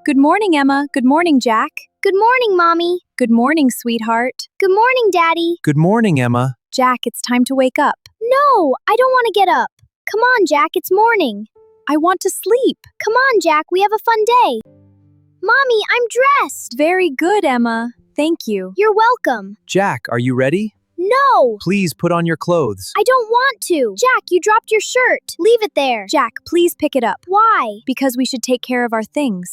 Good morning, Emma. Good morning, Jack. Good morning, Mommy. Good morning, sweetheart. Good morning, Daddy. Good morning, Emma. Jack, it's time to wake up. No, I don't want to get up. Come on, Jack, it's morning. I want to sleep. Come on, Jack, we have a fun day. Mommy, I'm dressed. Very good, Emma. Thank you. You're welcome. Jack, are you ready? No, Please put on your clothes. I don't want to. Jack, you dropped your shirt. Leave it there. Jack, please pick it up. Why? Because we should take care of our things.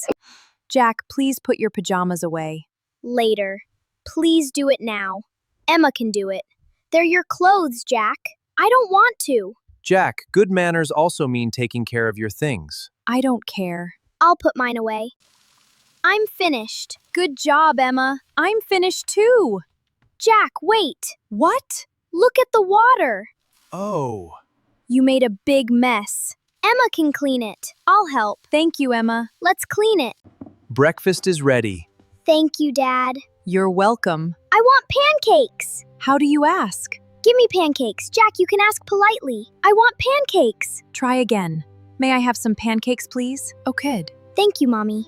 Jack, please put your pajamas away. Later. Please do it now. Emma can do it. They're your clothes, Jack. I don't want to. Jack, good manners also mean taking care of your things. I don't care. I'll put mine away. I'm finished. Good job, Emma. I'm finished too. Jack, wait. What? Look at the water. Oh. You made a big mess. Emma can clean it. I'll help. Thank you, Emma. Let's clean it. Breakfast is ready. Thank you, Dad. You're welcome. I want pancakes. How do you ask? Give me pancakes. Jack, you can ask politely. I want pancakes. Try again. May I have some pancakes, please? Oh, good. Thank you, Mommy.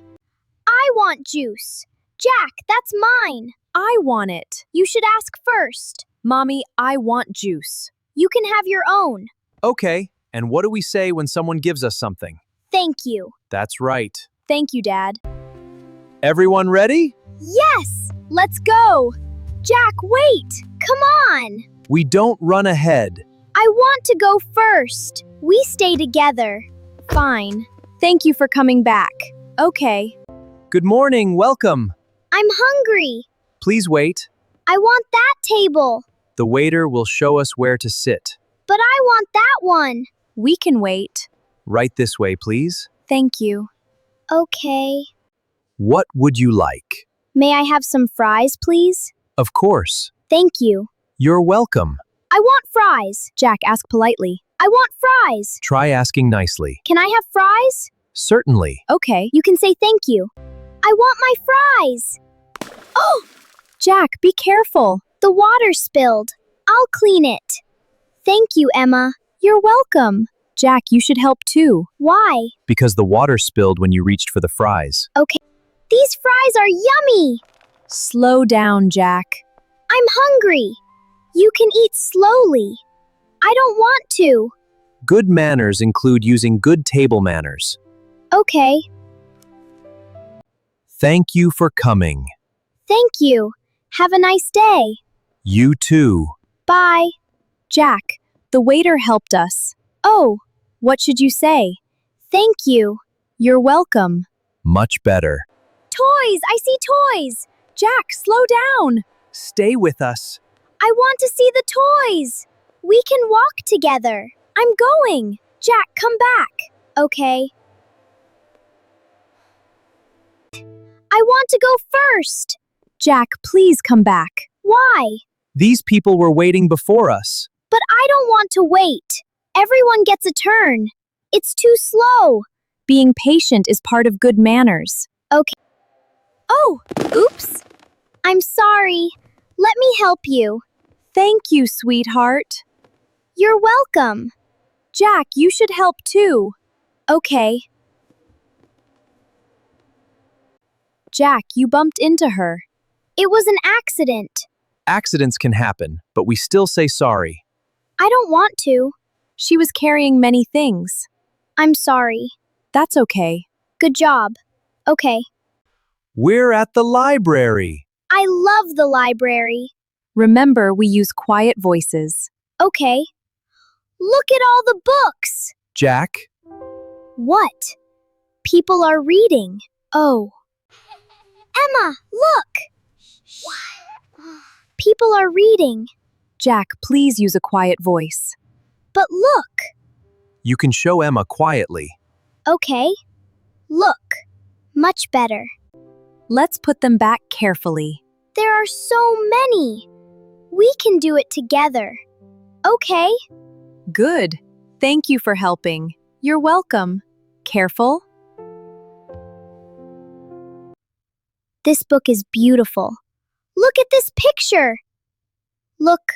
I want juice. Jack, that's mine. I want it. You should ask first. Mommy, I want juice. You can have your own. Okay, and what do we say when someone gives us something? Thank you. That's right. Thank you, Dad. Everyone ready? Yes, let's go. Jack, wait. Come on. We don't run ahead. I want to go first. We stay together. Fine. Thank you for coming back. Okay. Good morning, welcome. I'm hungry. Please wait. I want that table. The waiter will show us where to sit. But I want that one. We can wait. Right this way, please. Thank you. Okay. What would you like? May I have some fries, please? Of course. Thank you. You're welcome. I want fries. Jack, ask politely. I want fries. Try asking nicely. Can I have fries? Certainly. Okay. You can say thank you. I want my fries. Oh, Jack, be careful. the water spilled. I'll clean it. Thank you, Emma. You're welcome. Jack, you should help too. Why? Because the water spilled when you reached for the fries. Okay. These fries are yummy. Slow down, Jack. I'm hungry. You can eat slowly. I don't want to. Good manners include using good table manners. Okay. Thank you for coming. Thank you. Have a nice day. You too. Bye. Jack, the waiter helped us. Oh, what should you say? Thank you. You're welcome. Much better. Toys! I see toys! Jack, slow down. Stay with us. I want to see the toys! We can walk together. I'm going. Jack, come back. Okay. I want to go first. Jack, please come back. Why? These people were waiting before us. But I don't want to wait. Everyone gets a turn. It's too slow. Being patient is part of good manners. Okay. Oh, oops. I'm sorry. Let me help you. Thank you, sweetheart. You're welcome. Jack, you should help too. Okay. Jack, you bumped into her. It was an accident. Accidents can happen, but we still say sorry. I don't want to. She was carrying many things. I'm sorry. That's okay. Good job. Okay. We're at the library. I love the library. Remember, we use quiet voices. Okay. Look at all the books. Jack, What? People are reading. Oh. Emma, look. People are reading. Jack, please use a quiet voice. But look. you can show Emma quietly. Okay. Look. Much better. Let's put them back carefully. There are so many. We can do it together. Okay. Good. Thank you for helping. You're welcome. Careful. This book is beautiful. Look at this picture. Look.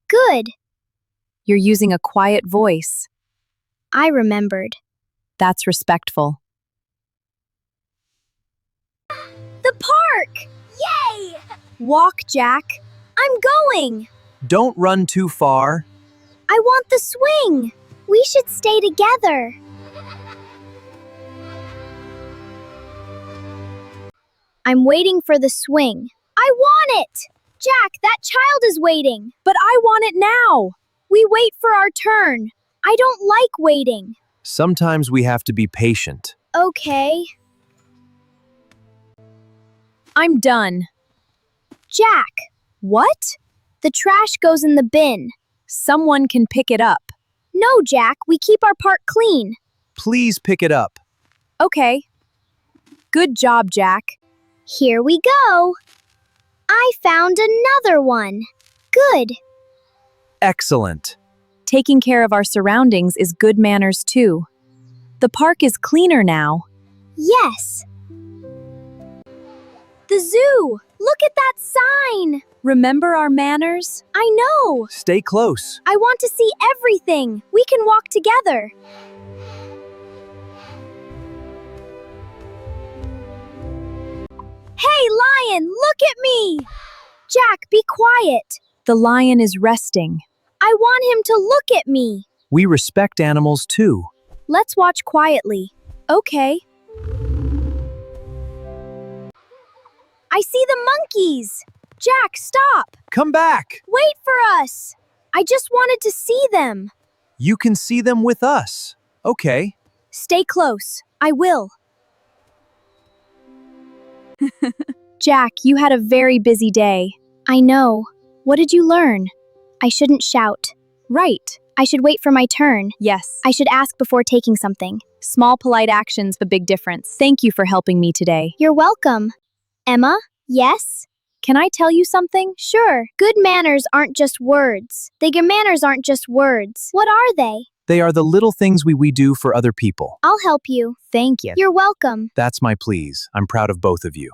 Good. You're using a quiet voice. I remembered. That's respectful. The park! Yay! Walk, Jack. I'm going. Don't run too far. I want the swing. We should stay together. I'm waiting for the swing. I want it! Jack, that child is waiting. But I want it now. We wait for our turn. I don't like waiting. Sometimes we have to be patient. Okay. I'm done. Jack, What? the trash goes in the bin. Someone can pick it up. No, Jack, we keep our park clean. Please pick it up. Okay. Good job, Jack. Here we go. I found another one. Good. Excellent. Taking care of our surroundings is good manners too. The park is cleaner now. Yes. The zoo. Look at that sign. Remember our manners? I know. Stay close. I want to see everything. We can walk together. Hey, lion, look at me. Jack, be quiet. The lion is resting. I want him to look at me. We respect animals too. Let's watch quietly. Okay. I see the monkeys. Jack, stop. Come back. Wait for us. I just wanted to see them. You can see them with us. Okay. Stay close. I will. Jack, you had a very busy day. I know. What did you learn? I shouldn't shout. Right. I should wait for my turn. Yes. I should ask before taking something. Small polite actions, a big difference. Thank you for helping me today. You're welcome. Emma? Yes? Can I tell you something? Sure. Good manners aren't just words. Good manners aren't just words. What are they? They are the little things we do for other people. I'll help you. Thank you. You're welcome. That's my please. I'm proud of both of you.